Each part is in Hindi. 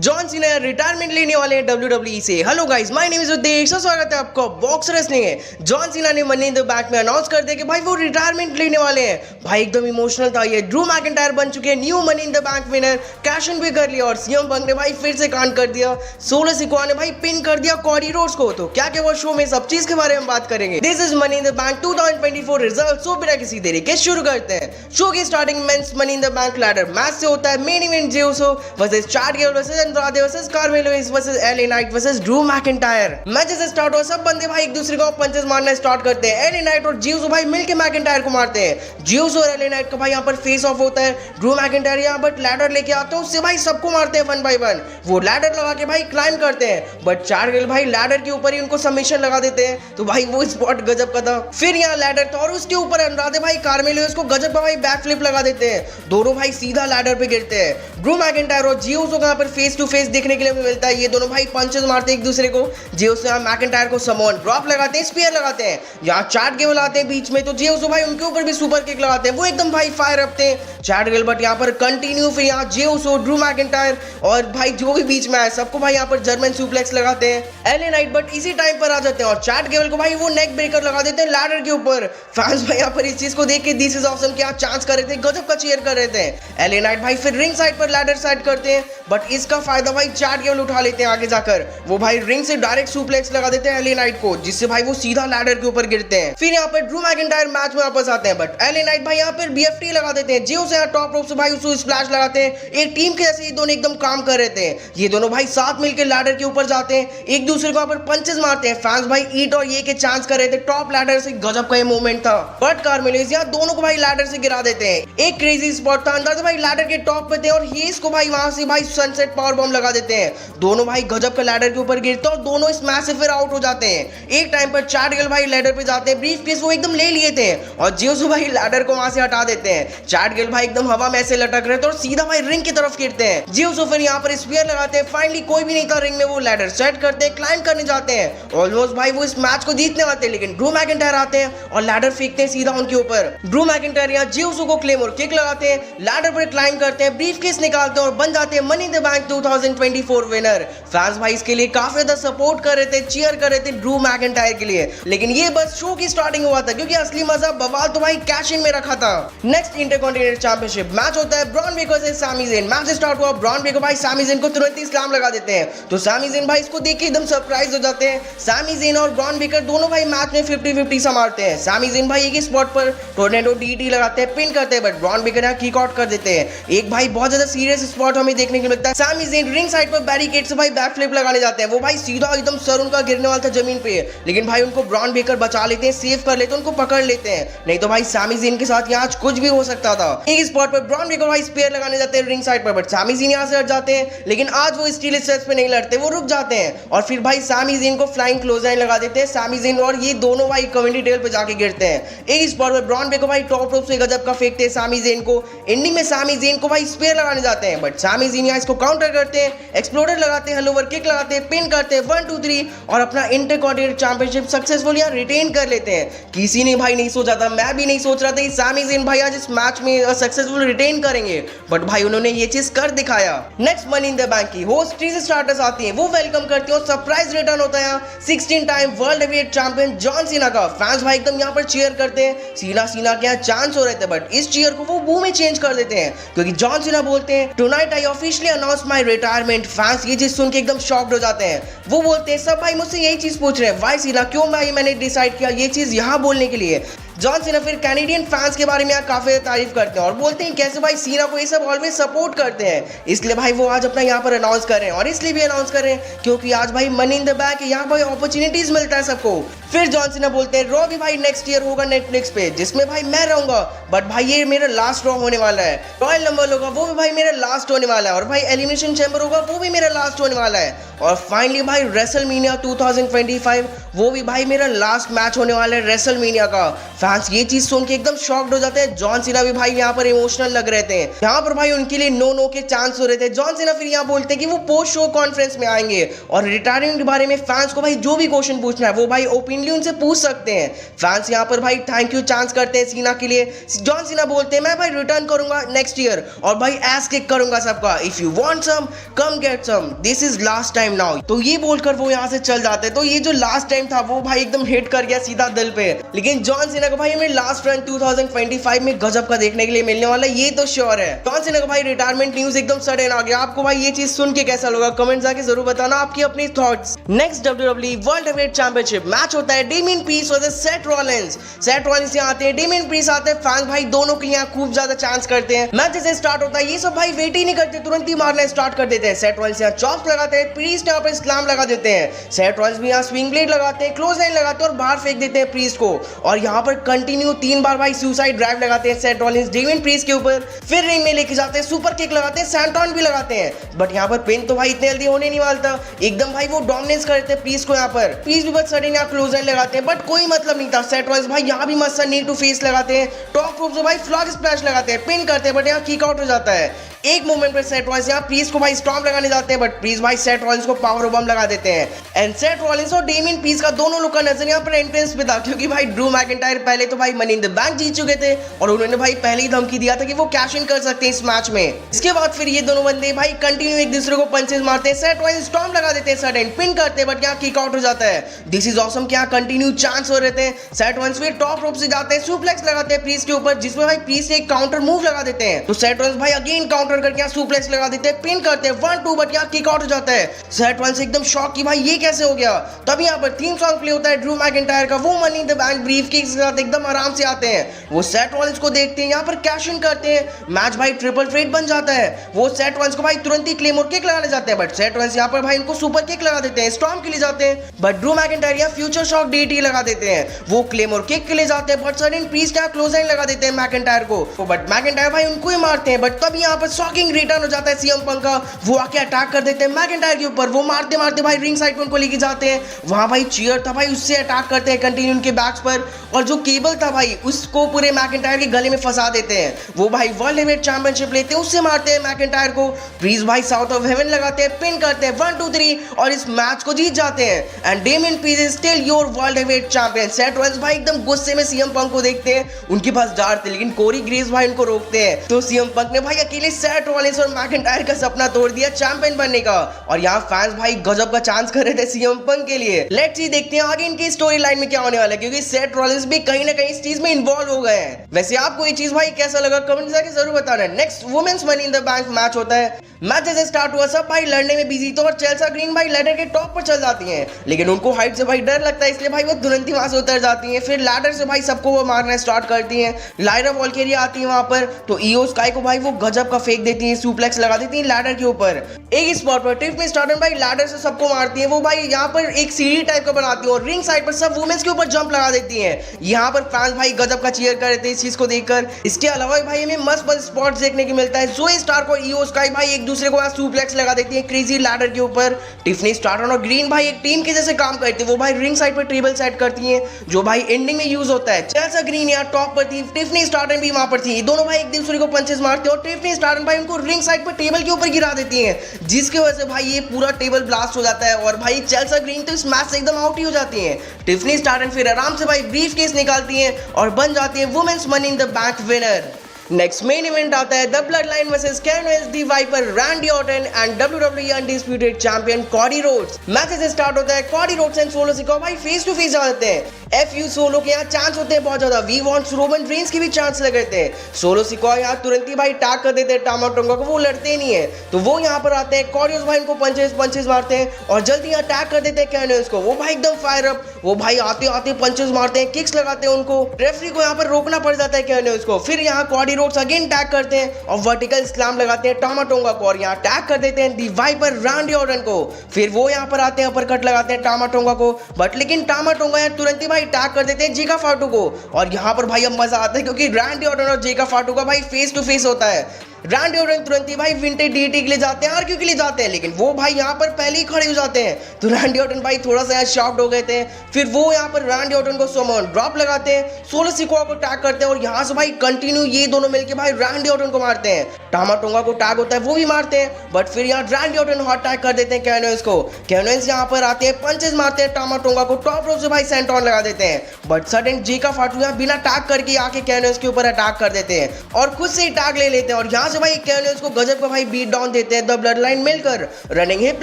जॉन सीना रिटायरमेंट लेने वाले हैं WWE से। Hello guys, my name is Udesh, स्वागत है आपका बॉक्स रेसलिंग है। जॉन सीना ने मनी इन द बैंक में अनाउंस कर दिया कि भाई वो रिटायरमेंट लेने वाले हैं। भाई एकदम इमोशनल था ये। ड्रू मैकिंटायर बन चुके हैं new money in the bank winner, cash in भी कर लिया और सीएम पंक ने भाई फिर से कांड कर दिया। सोलो सिक्वा ने भाई पिन कर दिया कॉडी रोड्स को। तो क्या क्या वो शो में सब चीज के बारे में बात करेंगे। This is money in the bank 2024 result. So बिना किसी देरी के शुरू करते हैं। शो की starting men's money in the bank ladder match से होता है। Main event Jey Uso versus Chad Gable versus Andrade versus Carmelo versus LA Knight versus Drew McIntyre. Match जैसे स्टार्ट हो सब बंदे भाई एक दूसरे को पंचेस मारना स्टार्ट करते हैं। एलए नाइट और जियोसो भाई मिलके मैकिंटायर को मारते हैं। जियोसो और एलए नाइट का भाई यहाँ पर फेस ऑफ होता है। ड्रू मैकिंटायर यहाँ पर लैडर लेके आते हैं, उससे भाई सबको मारते हैं वन बाय वन। वो लैडर लगा के भाई क्लाइंब करते हैं, बट चैट गेबल भाई लैडर के ऊपर ही उनको सबमिशन लगा देते हैं। तो भाई वो स्पॉट गजब का था। फिर यहाँ लैडर था और उसके ऊपर एंड्राडे भाई कार्मेलो उसको गजब का भाई बैक फ्लिप लगा देते हैं। दोनों भाई सीधा लैडर पे गिरते हैं। ड्रू मैकिंटायर और जियोसो का यहाँ पर फेस टू फेस देखने के लिए मिलता है। ये दोनों भाई पंचेस मारते हैं एक दूसरे को। जियोसो यहाँ मैकिंटायर को समन ड्रॉप लगाते हैं, स्पीयर लगाते हैं। यहाँ चैट गेबल आते हैं बीच में, तो जियोसो भाई उनके ऊपर भी सुपर किक लगाते हैं। वो एकदम भाई फायर रखते हैं चैट गेबल, बट यहाँ पर कंटिन्यू। फिर यहाँ जियोसो, ड्रू मैकिंटायर और भाई जो भी बीच में आए सबको भाई यहाँ पर जर्मन सुप्लेक्स लगाते हैं एलए नाइट, बट इसी टाइम पर आ जाते हैं और चैट गेबल को भाई वो नेक ब्रेकर लगा देते हैं लैडर के ऊपर। फैंस भाई यहाँ पर इस चीज को देख के दिस इज ऑसम क्या चांस कर रहे थे, गजब का चीयर कर रहे थे। एलए नाइट भाई फिर रिंग साइड पर लैडर साइड करते हैं, बट इसका फायदा भाई चैट गेबल उठा लेते हैं आगे जाकर। वो भाई रिंग से डायरेक्ट सुप्लेक्स लगा देते हैं एलए नाइट को, जिससे भाई वो सीधा लैडर के ऊपर गिरते हैं। फिर यहाँ पर ड्रू मैकिंटायर मैच में वापस आते हैं, बट एलए नाइट भाई यहाँ पर बीएफटी लगा देते हैं। जियो से टॉप रोप से भाई उसको स्प्लैश लगाते हैं। एक टीम के जैसे ये दोनों एकदम काम कर रहे थे। ये दोनों भाई साथ मिलकर लैडर के ऊपर जाते हैं, एक दूसरे को यहाँ पर पंचेस मारते हैं। फैंस भाई ईट और ये के चांस कर रहे थे टॉप लैडर से, गजब का ये मूवमेंट था। बट कार्मेलो यहाँ दोनों को भाई लैडर से गिरा देते हैं। एक क्रेजी स्पॉट था, अंदर से भाई लैडर के टॉप पे थे और ये इसको भाई वहां से भाई सनसेट पावर बॉम्ब लगा देते हैं। दोनों भाई गजब का लैडर के ऊपर गिरते हैं और दोनों इस मैच से फिर आउट हो जाते हैं। एक टाइम पर चैट गेबल भाई लैडर पे जाते हैं, ब्रीफ केस वो एकदम ले लिए थे और जियोसो भाई लैडर को वहां से हटा देते हैं। चैट गेबल भाई एकदम हवा में ऐसे लटक रहे थे और सीधा भाई रिंग की तरफ गिरते हैं। जियोसो फिर यहाँ पर स्पीयर लगाते हैं। फाइनली कोई भी नहीं था रिंग में, वो लैडर सेट करते हैं, क्लाइंब करने जाते हैं। ऑलमोस्ट भाई वो इस मैच को जीतने वाले थे, लेकिन ड्रू मैकिंटायर आते हैं और लैडर फेंकते हैं सीधा उनके ऊपर। ड्रू मैकिंटायर यहाँ जियोसो को क्लेम और किक लगाते हैं, लैडर पर क्लाइंब करते हैं, ब्रीफ केस निकालते हैं और बन जाते हैं money in the bank 2024 winner. Fans भाई इसके लिए काफी ज्यादा सपोर्ट कर रहे थे, चीयर कर रहे थे ड्रू मैकिंटायर के लिए, लेकिन ये बस शो की स्टार्टिंग हुआ था, क्योंकि असली मजा बवाल तो भाई कैश इन में रखा था। नेक्स्ट इंटरकॉन्टिनेंटल चैंपियनशिप मैच होता है ब्रॉन ब्रेकर से सैमी ज़ेन। मैच स्टार्ट हुआ, ब्रॉन ब्रेकर भाई सैमी ज़ेन को तुरंत ही स्लैम लगा देते हैं। तो सैमी ज़ेन भाई इसको देख के एकदम सरप्राइज हो जाते हैं। सैमी ज़ेन और ब्रॉन ब्रेकर दोनों भाई मैच में 50-50 संभालते हैं। सैमी ज़ेन भाई एक ही स्पॉट पर टोर्नेडो डीटी लगाते हैं, पिन करते हैं, बट ब्रॉन ब्रेकर यहाँ किक आउट कर देते हैं। एक भाई बहुत ज्यादा सीरियस स्पॉट हमें देखने को मिलता है। सैमी ज़ेन रिंग साइड पर बैरिकेड से भाई बैक फ्लिप लगाने जाते हैं। वो भाई सीधा एकदम सर उनका गिरने वाला था जमीन पे, लेकिन भाई उनको ब्रॉन ब्रेकर बचा लेते हैं, सेव कर लेते हैं, उनको पकड़ लेते हैं। नहीं तो भाई सैमी ज़ेन के साथ यहाँ कुछ भी हो सकता था। एक स्पॉट पर ब्रॉन ब्रेकर भाई स्पीयर लगाने जाते हैं रिंग साइड पर, बट सैमी ज़ेन यहाँ से हट जाते हैं। लेकिन आज वो स्टील स्टेप्स पे नहीं लड़ते, वो रुक जाते हैं और फिर भाई सैमी ज़ेन को फ्लाइंग क्लोज़लाइन लगा देते हैं। सैमी ज़ेन और ये दोनों भाई कमेंट्री टेबल पे जाके गिरते हैं। एक स्पॉट पर ब्रॉन ब्रेकर भाई टॉप रोप से गजब का फेंकते हैं सैमी ज़ेन को। एंडिंग में सैमी ज़ेन को भाई स्पीयर लगाने जाते हैं, बट सैमी ज़ेन यहाँ इसको काउंटर करते हैं, एक्सप्लोडर लगाते हैं, हेलोवर किक लगाते हैं, पिन करते हैं 1 2 3 और अपना इंटरकॉन्टिनेंटल चैंपियनशिप सक्सेसफुल यहाँ रिटेन कर लेते हैं। किसी ने भाई नहीं सोचा था, मैं भी नहीं सोच रहा था कि सैमी ज़ेन भाई आज इस मैच में सक्सेसफुल रिटेन करेंगे, बट भाई उन्होंने ये चीज कर दिखाया। Next money in the bank की होस्ट ट्रीज स्टार्टर्स आती हैं, वो वेलकम करते हैं और सरप्राइज रिटर्न होता है 16 time world heavyweight champion John Cena का। फैंस भाई एकदम यहाँ पर चीयर करते हैं। सीना के यहाँ चांस हो रहे थे, बट इस चीयर को वो बू में चेंज कर देते हैं, क्योंकि जॉन सीना बोलते हैं tonight I officially announce my retirement. Fans ये चीज सुन के एकदम शॉक्ड हो जाते हैं। वो बोलते हैं सब भाई मुझसे यही चीज पूछ रहे हैं, वाई सीना, क्यों भाई मैंने डिसाइड किया ये चीज यहाँ बोलने के लिए। जॉन सीना फिर कैनेडियन फैंस के बारे में काफी तारीफ करते हैं और बोलते हैं कैसे भाई सीना को ये सब ऑलवेज सपोर्ट करते हैं, इसलिए भाई वो आज अपना यहाँ पर अनाउंस कर रहे हैं। और इसलिए भी अनाउंस कर रहे हैं क्योंकि आज भाई मनी इन द बैंक यहाँ भाई अपॉर्चुनिटीज मिलता है सबको। फिर जॉन सीना बोलते हैं रॉ भी भाई नेक्स्ट ईयर होगा नेटफ्लिक्स पे, जिसमें भाई मैं रहूंगा, बट भाई ये मेरा लास्ट रॉ होने वाला है। रॉयल नंबर होगा वो भी भाई मेरा लास्ट होने वाला है, और भाई एलिमिनेशन चैम्बर होगा वो भी मेरा लास्ट होने वाला है। और फाइनली भाई रेसलमेनिया 2025 वो भी भाई मेरा लास्ट मैच होने वाला है रेसलमेनिया का। फैंस ये चीज सुन के एकदम शॉक्ड हो जाते हैं। जॉन सीना भी भाई यहाँ पर इमोशनल लग रहे थे। यहाँ पर भाई उनके लिए नो के चांस हो रहे थे। जॉन सीना फिर यहाँ बोलते हैं कि वो पोस्ट शो कॉन्फ्रेंस में आएंगे और रिटायरमेंट के बारे में फैंस को भाई जो भी क्वेश्चन पूछना है वो भाई ओपनली उनसे पूछ सकते हैं। फैंस यहाँ पर भाई थैंक यू चांस करते हैं सीना के लिए। जॉन सीना बोलते हैं मैं भाई रिटर्न करूंगा नेक्स्ट ईयर और भाई एस किक करूंगा सबका। If you want some come get some, this is last time now. तो ये बोलकर वो यहाँ से चल जाते हैं। तो ये जो लास्ट टाइम था वो भाई एकदम हिट कर गया सीधा दिल पे। लेकिन जॉन सीना को भाई हमें लास्ट रन 2025 में गजब का देखने के लिए मिलने वाला है, ये तो श्योर है। जॉन सीना का भाई रिटायरमेंट न्यूज एकदम सडन आ गया। आपको भाई ये चीज सुन के कैसा लगा कमेंट्स आके जरूर बताना आपकी अपनी thoughts. Next WWE world heavyweight championship match होता है Damien priest versus Seth Rollins. Seth Rollins यहाँ आते हैं, डेमियन प्रीस्ट आते हैं। फैंस भाई दोनों के लिए खूब ज्यादा चांस करते हैं। मैच जैसे स्टार्ट होता है ये सब भाई वेट ही नहीं करते, तुरंत ही मारना स्टार्ट कर देते हैं। सेथ रॉलिंस यहाँ चॉप्स लगाते हैं, प्रीस्ट यहाँ पर स्लैम लगा देते हैं। सेथ रॉलिंस भी यहाँ स्विंग ब्लेड लगाते हैं, क्लोज लाइन लगाते हैं और बाहर फेंक देते हैं प्रीस्ट को। और यहाँ पर कंटिन्यू 3 बार भाई सुसाइड ड्राइव लगाते हैं सेथ रॉलिंस डेमियन प्रीस्ट के ऊपर। फिर रिंग में लेके जाते हैं, सुपर किक लगाते हैं, सैंटॉन भी लगाते हैं। बट यहाँ पर पिन तो भाई इतने जल्दी होने नहीं वाला। एकदम भाई वो डोमिनेंस करते हैं प्रीस्ट को। यहाँ पर प्रीस्ट भी बहुत सडन यहाँ क्लोज लाइन लगाते हैं बट कोई मतलब नहीं था। सेथ रॉलिंस भाई यहाँ भी मस्त नी टू फेस लगाते हैं, टॉप रोप से भाई फ्लॉग स्प्लैश लगाते हैं, पिन करते हैं बट यहाँ किक आउट हो जाता है। एक मोमेंट पर सेथ रॉलिंस यहाँ प्रीस्ट को भाई स्टॉम्प लगाने जाते हैं बट प्रीस्ट भाई सेथ रॉलिंस को पावर बम लगा देते हैं। एंड सेथ रॉलिंस और डेमियन प्रीस्ट का दोनों लोग का नजर यहाँ पर एंट्रेंस पे था क्योंकि भाई ड्रू मैकिंटायर पहले तो भाई मनी इन द बैंक जीत चुके थे और उन्होंने भाई पहले ही धमकी दिया था कि वो कैश इन कर सकते हैं इस मैच में। इसके बाद फिर ये दोनों बंदे भाई कंटिन्यू एक दूसरे को पंचेस मारते हैं। सेथ रॉलिंस स्टॉम्प लगा देते हैं, सडन पिन करते हैं बट यहाँ किक आउट हो जाता है। दिस इज ऑसम क्या कंटिन्यू चांस हो रहे थे। सेथ रॉलिंस फिर टॉप रोप से जाते हैं, सुप्लेक्स लगाते हैं प्रीस्ट के ऊपर जिसमें भाई प्रीस्ट एक काउंटर मूव लगा देते हैं। तो सेथ रॉलिंस भाई अगेन काउंटर करके यहाँ सुप्लेक्स लगा देते हैं, पिन करते हैं 1-2 बट यहाँ किक आउट हो जाता है। सेथ रॉलिंस एकदम शॉक कि भाई ये कैसे हो गया। तब यहाँ पर थीम सॉन्ग प्ले होता है ड्रू मैकिंटायर का, वो money in the bank brief के साथ एकदम आराम से आते हैं। वो सेथ रॉलिंस को देखते हैं, यहाँ पर कैश इन करते हैं, मैच भाई ट्रिपल थ्रेट बन जाता है। वो सेथ रॉलिंस को भाई तुरंत ही क्लेमोर किक लगाने जाते हैं बट सेथ रॉलिंस यहाँ पर भाई उनको सुपर किक लगा देते हैं, स्टॉर्म के लिए जाते हैं बट ड्रू मैकिंटायर यहाँ फ्यूचर शॉक डीटी लगा देते हैं। वो क्लेमोर किक के लिए जाते हैं बट सडन प्रीस्ट यहाँ क्लोज लाइन लगा देते हैं मैकिंटायर को बट मैकिंटायर भाई उनको ही मारते हैं। बट तब यहाँ पर शॉकिंग रिटर्न हो जाता है सीएम पंक का, वो आके अटैक कर देते हैं मैकिंटायर के ऊपर। वो मारते मारते भाई रिंग साइड पर उनको लेके जाते हैं। वहां भाई चीयर था भाई उससे अटैक करते हैं कंटिन्यू उनके बैक्स पर और जो केबल था भाई उसको पूरे मैकिंटायर के गले में फंसा देते हैं। वो भाई वर्ल्ड हेवीवेट चैंपियनशिप लेते हैं, उससे मारते हैं मैकिंटायर को। प्रीस्ट भाई साउथ ऑफ हेवन लगाते हैं, पिन करते हैं 1-2-3 और इस मैच को जीत जाते हैं। And Damien priest is still your world heavyweight champion. Seth Rollins भाई एकदम गुस्से में सीएम पंक को देखते हैं, उनके पास डार थे लेकिन कोरी ग्रेव्स भाई उनको रोकते हैं। तो सीएम पंक ने भाई अकेले सेथ रॉलिंस और मैकिंटायर का सपना तोड़ दिया चैंपियन बनने का और यहाँ फैंस भाई गजब का चांस कर रहे थे सीएम पंक के लिए। लेट्स सी देखते हैं आगे इनकी स्टोरी लाइन में क्या होने वाला है क्योंकि सेथ रॉलिंस भी कहीं ना कहीं इस चीज में इन्वॉल्व हो गए हैं। वैसे आपको ये चीज भाई कैसा लगा कमेंट करके जरूर बताना। Next women's money in the bank match होता है। मैच जैसे स्टार्ट हुआ सब भाई लड़ने में बिजी तो और चेल्सा ग्रीन भाई लैडर के टॉप पर चल जाती हैं लेकिन उनको हाइट से भाई डर लगता है इसलिए भाई वो तुरंत ही वहां से उतर जाती हैं। फिर लैडर से भाई सबको वो मारना स्टार्ट करती हैं। लायरा वॉल्केरिया आती है वहां पर तो ईओ स्काई को भाई वो गजब का फेंक देती है, सुप्लेक्स लगा देती है लैडर के ऊपर। एक स्पॉट पर टिफनी स्टार्टन भाई लैडर से सबको मारती है। वो भाई यहाँ पर एक सीढ़ी टाइप का बनाती है और रिंग साइड पर सब वुमेन्स के ऊपर जंप लगा देती हैं। यहाँ पर फैंस भाई गजब का चीयर कर रहे थे इस चीज को देखकर। इसके अलावा भाई हमें मस्त मस्त स्पॉट्स देखने को मिलता है। जोई स्टार्क और ईओ स्काई भाई एक दूसरे को सुप्लेक्स लगा देती है क्रेजी लैडर के ऊपर। टिफनी स्टार्टन और ग्रीन भाई एक टीम के जैसे काम करती है। वो भाई रिंग साइड पर टेबल सेट करती हैं जो भाई एंडिंग में यूज होता है। चेल्सा ग्रीन यहाँ टॉप पर थी, टिफनी स्टार्टन भी वहां पर थी। दोनों भाई एक दूसरे को पंचेस मारते हैं और टिफनी स्टार्टन भाई उनको रिंग साइड पर टेबल के ऊपर गिरा देती हैं जिसकी वजह से भाई ये पूरा टेबल ब्लास्ट हो जाता है और भाई चेल्सा ग्रीन तो इस मैच से एकदम आउट ही हो जाती हैं। टिफनी स्टार्टन फिर आराम से भाई ब्रीफ केस निकालती हैं और बन जाती है women's money in the bank winner. Next main event आता है the bloodline versus Kane West, the Viper, Randy Orton and WWE undisputed champion Cody Rhodes. Match से स्टार्ट होता है। Cody Rhodes and Solo Sikoa भाई फेस टू फेस जाते हैं। FU सोलो के यहाँ चांस होते हैं बहुत ज्यादा। वी वांट रोमन रेंज के भी चांस लग रहे थे। सोलो सिकोआ यहाँ तुरंत ही भाई टैग कर देते हैं टामा टोंगा को, वो लड़ते नहीं है तो वो यहाँ पर आते हैं। कॉडियोस भाई उनको पंचेस मारते हैं और जल्दी यहाँ टैग कर देते हैं कैनियंस को। वो भाई एकदम फायर अप, वो भाई आते आते पंचेस मारते हैं, किक्स लगाते हैं उनको। रेफरी को यहाँ पर रोकना पड़ जाता है कैनियंस को। फिर यहाँ कॉडी रोड्स अगेन टैग करते हैं और वर्टिकल स्लैम लगाते हैं टामा टोंगा को और यहाँ टैग कर देते हैं दी वाइपर रैंडी ऑर्टन को। फिर वो यहाँ पर आते हैं अपरकट लगाते हैं टामा टोंगा को बट लेकिन टामा टोंगा यहाँ तुरंत ही भाई टैग कर देते हैं जेका फाटू को और यहाँ पर भाई अब मजा आता है क्योंकि रैंडी ऑर्टन और जेका फाटू का भाई फेस टू फेस होता है। रैंडी ऑर्टन तुरंत ही भाई विंटेज डीटी के लिए जाते हैं, आरक्यू के लिए जाते हैं, लेकिन वो भाई यहाँ पर पहले ही खड़े हो जाते हैं। तो रैंडी ऑर्टन भाई थोड़ा सा यहाँ शॉक्ड हो गए थे। फिर वो यहाँ पर रैंडी ऑर्टन को समन ड्रॉप लगाते हैं, सोलो सिकोआ को टैग करते हैं और यहाँ से भाई कंटिन्यू ये दोनों मिलके भाई रैंडी ऑर्टन को मारते हैं। टामा टोंगा को टैग होता है, वो भी मारते हैं, बट फिर यहाँ रैंडी ऑर्टन हॉट टैग कर देते हैं कैनोइंस को। कैनोइंस यहाँ पर आते हैं, पंचेस मारते हैं टामा टोंगा को, टॉप रोप से भाई सेंटॉन लगा देते हैं, बट सडन जेका फाटू यहाँ बिना टैग करके आके कैनोइंस के ऊपर अटैक कर देते हैं और खुद से ही टैग ले लेते हैं और यहाँ से भाई कैनोइंस को गजब का भाई बीट डाउन देते हैं। द ब्लड लाइन मिलकर रनिंग हिप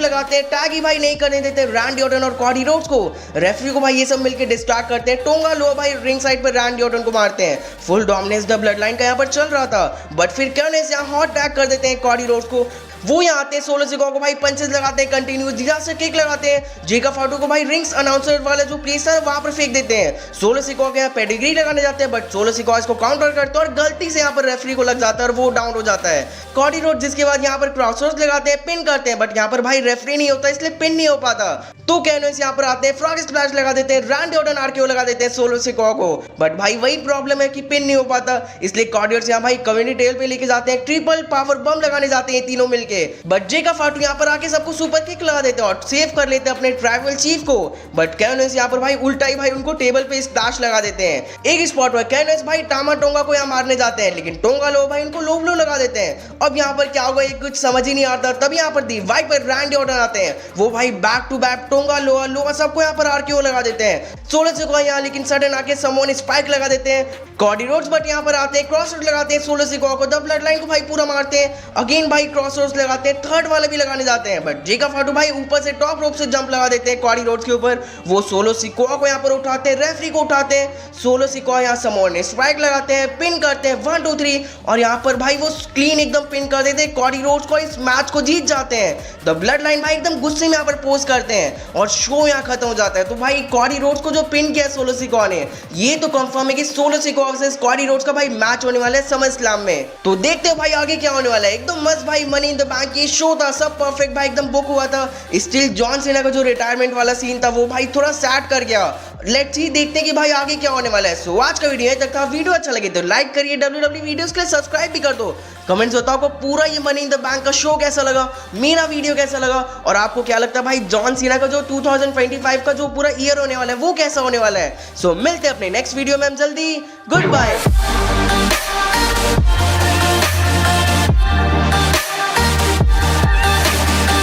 लगाते हैं, टैग ही भाई नहीं करने देते रैंडी ऑर्टन और कॉडी रोड्स को। रेफरी को भाई ये सब मिलकर डिस्ट्रैक्ट करते हैं। टोंगा लो भाई रिंग साइड पर रैंडी ऑर्टन को मारते हैं। Full dominance the blood line का यहाँ पर चल रहा था, बट फिर कैनोइंस यहाँ हॉट टैग कर देते हैं कॉडी रोड्स को। वो यहाँ आते हैं, सोलो सिकोआ को भाई पंचेस लगाते हैं, कंटिन्यूस डिजास्टर किक लगाते हैं। जेका फाटू को भाई रिंग्स अनाउंसर वाला जो प्लेस है वहां पर फेंक देते हैं। सोलो सिकोआ के यहाँ पेडिग्री लगाने जाते हैं, बट सोलो सिकोआ इसको काउंटर करते हैं और गलती से यहाँ पर रेफरी को लग जाता है और वो डाउन हो जाता है। कॉडी रोड जिसके बाद यहाँ पर क्रॉसरोड्स लगाते हैं, पिन करते हैं, बट यहाँ पर भाई रेफरी नहीं होता इसलिए पिन नहीं हो पाता। तो कैनोइंस यहाँ पर आते हैं, फ्रॉग स्प्लैश लगा देते हैं, रैंडी ऑर्टन आरकेओ लगा देते हैं सोलो सिकोआ को, बट भाई वही प्रॉब्लम है कि पिन नहीं हो पाता, इसलिए कॉर्डियर्स यहाँ भाई कम्युनिटी टेल पे लेके जाते हैं, ट्रिपल पावर बम लगाने जाते हैं तीनों मिलके, बट जेका फाटू यहाँ पर आके सबको सुपर किक लगा देते हैं और सेव कर लेते हैं अपने ट्राइबल चीफ को। बट कैनोइंस यहाँ पर भाई उल्टा ही भाई उनको टेबल पे स्प्लैश लगा देते हैं। एक स्पॉट पर कैनोइंस भाई टामा टोंगा को यहाँ मारने जाते हैं, लेकिन टोंगा लो भाई उनको लो ब्लो लगा देते हैं। अब यहाँ पर क्या होगा ये कुछ समझ ही नहीं आता। तब यहाँ पर दी वाइट पर रैंडी ऑर्टन आते हैं, वो भाई बैक टू बैक टोंगा लोआ लोआ सबको यहाँ पर आरकेओ लगा देते हैं। सोलो सिकोआ यहाँ लेकिन सडन आके समोन स्पाइक लगा देते हैं। कॉडी रोड्स बट यहाँ पर आते हैं, क्रॉस रोड लगाते हैं सोलो सिकोआ को, द ब्लड लाइन को भाई पूरा मारते हैं। अगेन भाई क्रॉस रोड्स लगाते हैं, थर्ड वाले भी लगाने जाते हैं, बट जेका फाटू भाई ऊपर से टॉप रोप से जंप लगा देते हैं कॉडी रोड्स के ऊपर। वो सोलो सिकोआ को यहाँ पर उठाते हैं, रेफरी को उठाते हैं। सोलो सिकोआ यहाँ समोन स्पाइक लगाते हैं, पिन करते हैं 1 2 3 और यहाँ पर भाई वो क्लीन एकदम पिन कर देते हैं कॉडी रोड्स को, इस मैच को जीत जाते हैं। द ब्लड लाइन भाई एकदम गुस्से में यहाँ पर पोज करते हैं और शो यहाँ खत्म हो जाता है। तो भाई कॉडी रोड्स को जो पिन किया सोलो सिकोआ ने, ये तो कंफर्म है कि Solo Sikoa versus Cody Rhodes का भाई मैच होने वाला है समर स्लैम में। तो देखते हो भाई आगे क्या होने वाला है। एकदम मस्त भाई मनी इन द बैंक ये शो था, सब परफेक्ट भाई एकदम बुक हुआ था। स्टिल जॉन सीना का जो रिटायरमेंट वाला सीन था वो भाई थोड़ा सैड कर गया। लेट्स सी देखते हैं कि भाई आगे क्या होने वाला है। सो आज का वीडियो यहीं तक था। वीडियो अच्छा लगे तो लाइक करिए, WWE वीडियोस के लिए सब्सक्राइब भी कर दो। कमेंट्स बताओ को पूरा ये मनी इन द बैंक का शो कैसा लगा, मेरा वीडियो कैसा लगा और आपको क्या लगता है भाई जॉन सीना का जो 2025 का जो पूरा ईयर होने वाला है वो कैसा होने वाला है। सो मिलते हैं अपने नेक्स्ट वीडियो में हम जल्दी। Good bye.